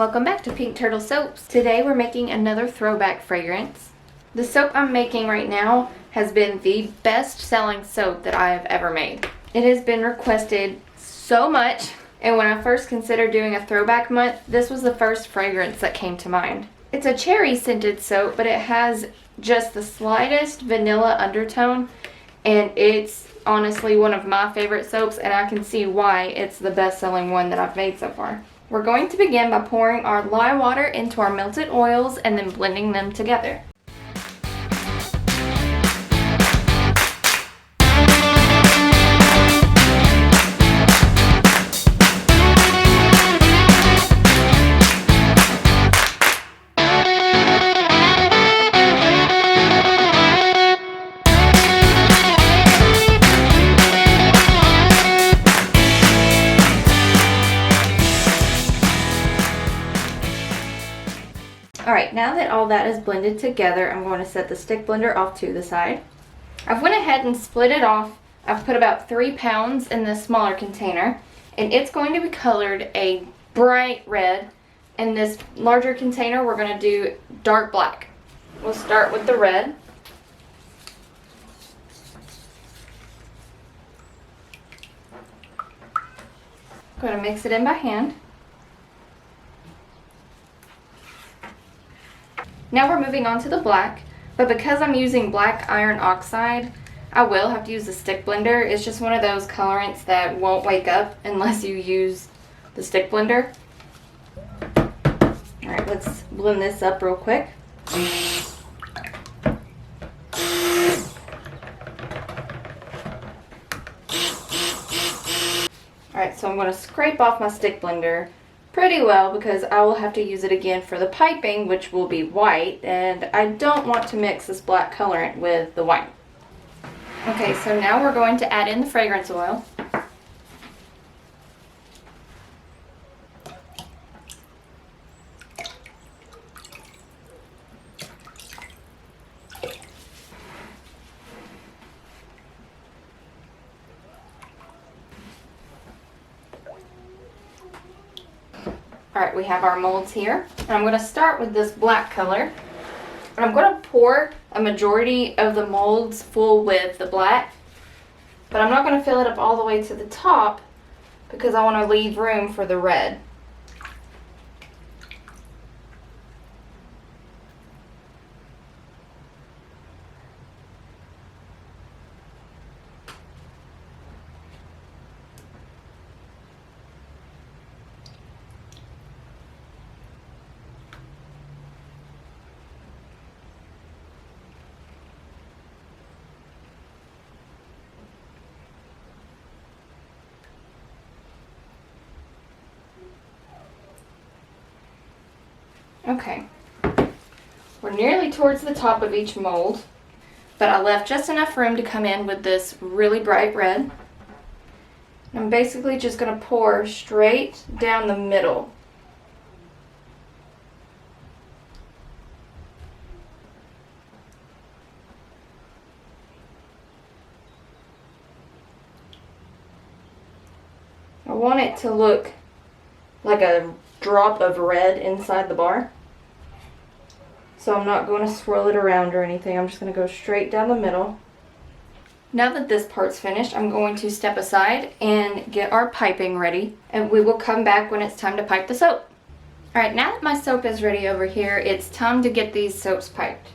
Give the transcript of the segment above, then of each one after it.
Welcome back to Pink Turtle Soaps. Today we're making another throwback fragrance. The soap I'm making right now has been the best-selling soap that I have ever made. It has been requested so much, and when I first considered doing a throwback month, this was the first fragrance that came to mind. It's a cherry scented soap, but it has just the slightest vanilla undertone, and it's honestly one of my favorite soaps, and I can see why it's the best-selling one that I've made so far. We're going to begin by pouring our lye water into our melted oils and then blending them together. Alright, now that all that is blended together, I'm going to set the stick blender off to the side. I've went ahead and split it off. I've put about 3 pounds in this smaller container, and it's going to be colored a bright red. In this larger container, we're going to do dark black. We'll start with the red. I'm going to mix it in by hand. Now we're moving on to the black, but because I'm using black iron oxide, I will have to use the stick blender. It's just one of those colorants that won't wake up unless you use the stick blender. Alright, let's blend this up real quick. Alright, so I'm going to scrape off my stick blender pretty well because I will have to use it again for the piping, which will be white, and I don't want to mix this black colorant with the white. Okay, so now we're going to add in the fragrance oil. Alright, we have our molds here, and I'm going to start with this black color, and I'm going to pour a majority of the molds full with the black, but I'm not going to fill it up all the way to the top because I want to leave room for the red. Okay, we're nearly towards the top of each mold, but I left just enough room to come in with this really bright red. I'm basically just going to pour straight down the middle. I want it to look like a drop of red inside the bar. So I'm not going to swirl it around or anything. I'm just going to go straight down the middle. Now that this part's finished, I'm going to step aside and get our piping ready, and we will come back when it's time to pipe the soap. Alright, now that my soap is ready over here, it's time to get these soaps piped.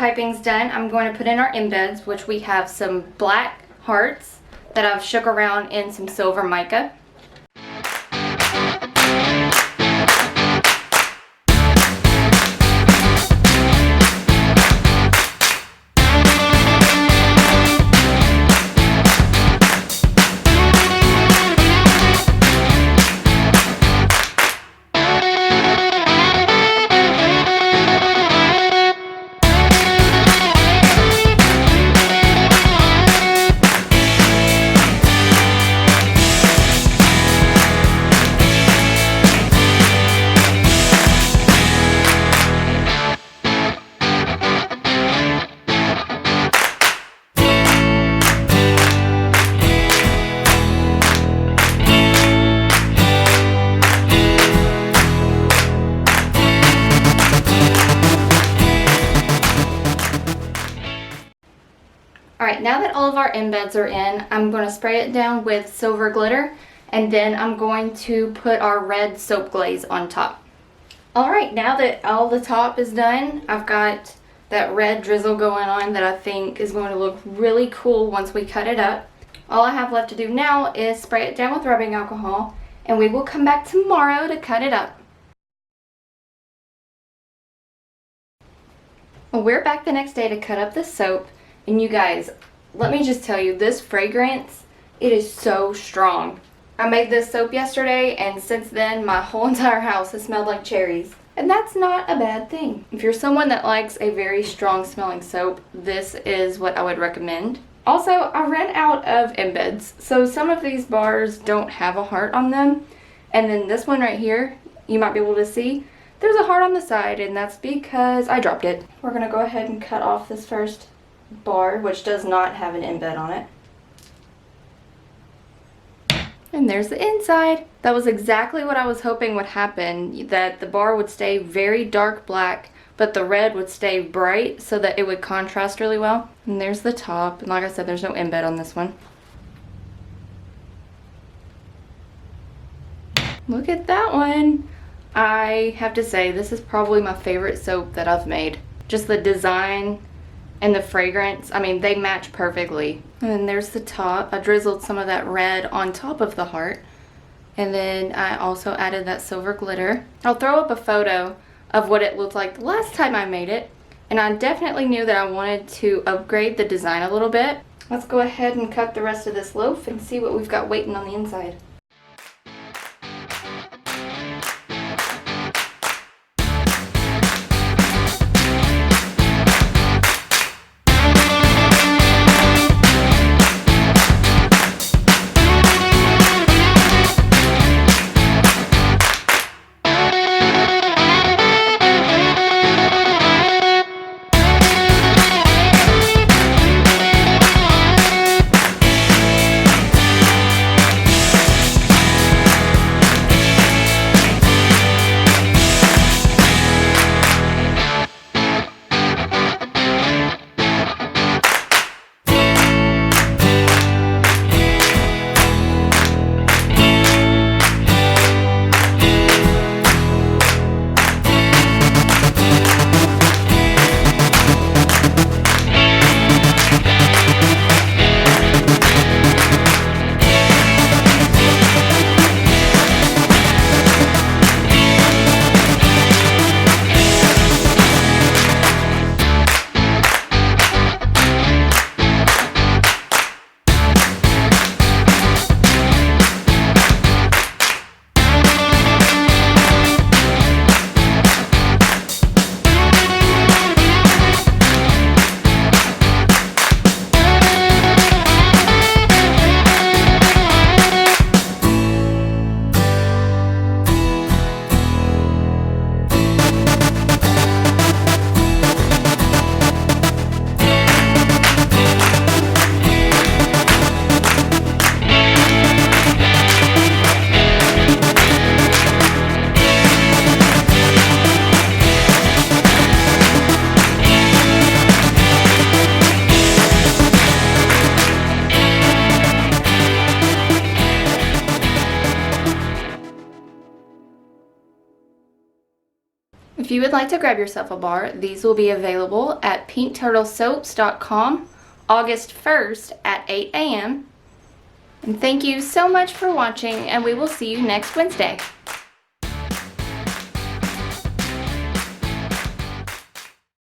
piping's done, I'm going to put in our embeds, which we have some black hearts that I've shook around in some silver mica. Alright, now that all of our embeds are in, I'm going to spray it down with silver glitter, and then I'm going to put our red soap glaze on top. Alright, now that all the top is done, I've got that red drizzle going on that I think is going to look really cool once we cut it up. All I have left to do now is spray it down with rubbing alcohol, and we will come back tomorrow to cut it up. Well, we're back the next day to cut up the soap. And you guys, let me just tell you, this fragrance, it is so strong. I made this soap yesterday, and since then, my whole entire house has smelled like cherries. And that's not a bad thing. If you're someone that likes a very strong smelling soap, this is what I would recommend. Also, I ran out of embeds, so some of these bars don't have a heart on them. And then this one right here, you might be able to see, there's a heart on the side, and that's because I dropped it. We're going to go ahead and cut off this first bar, which does not have an embed on it. And there's the inside. That was exactly what I was hoping would happen, that the bar would stay very dark black, but the red would stay bright so that it would contrast really well. And there's the top, and like I said, there's no embed on this one. Look at that one. I have to say, this is probably my favorite soap that I've made. Just the design and the fragrance, I mean, they match perfectly. And then there's the top. I drizzled some of that red on top of the heart. And then I also added that silver glitter. I'll throw up a photo of what it looked like the last time I made it. And I definitely knew that I wanted to upgrade the design a little bit. Let's go ahead and cut the rest of this loaf and see what we've got waiting on the inside. If you would like to grab yourself a bar, these will be available at pinkturtlesoaps.com August 1st at 8 a.m. And thank you so much for watching, and we will see you next Wednesday.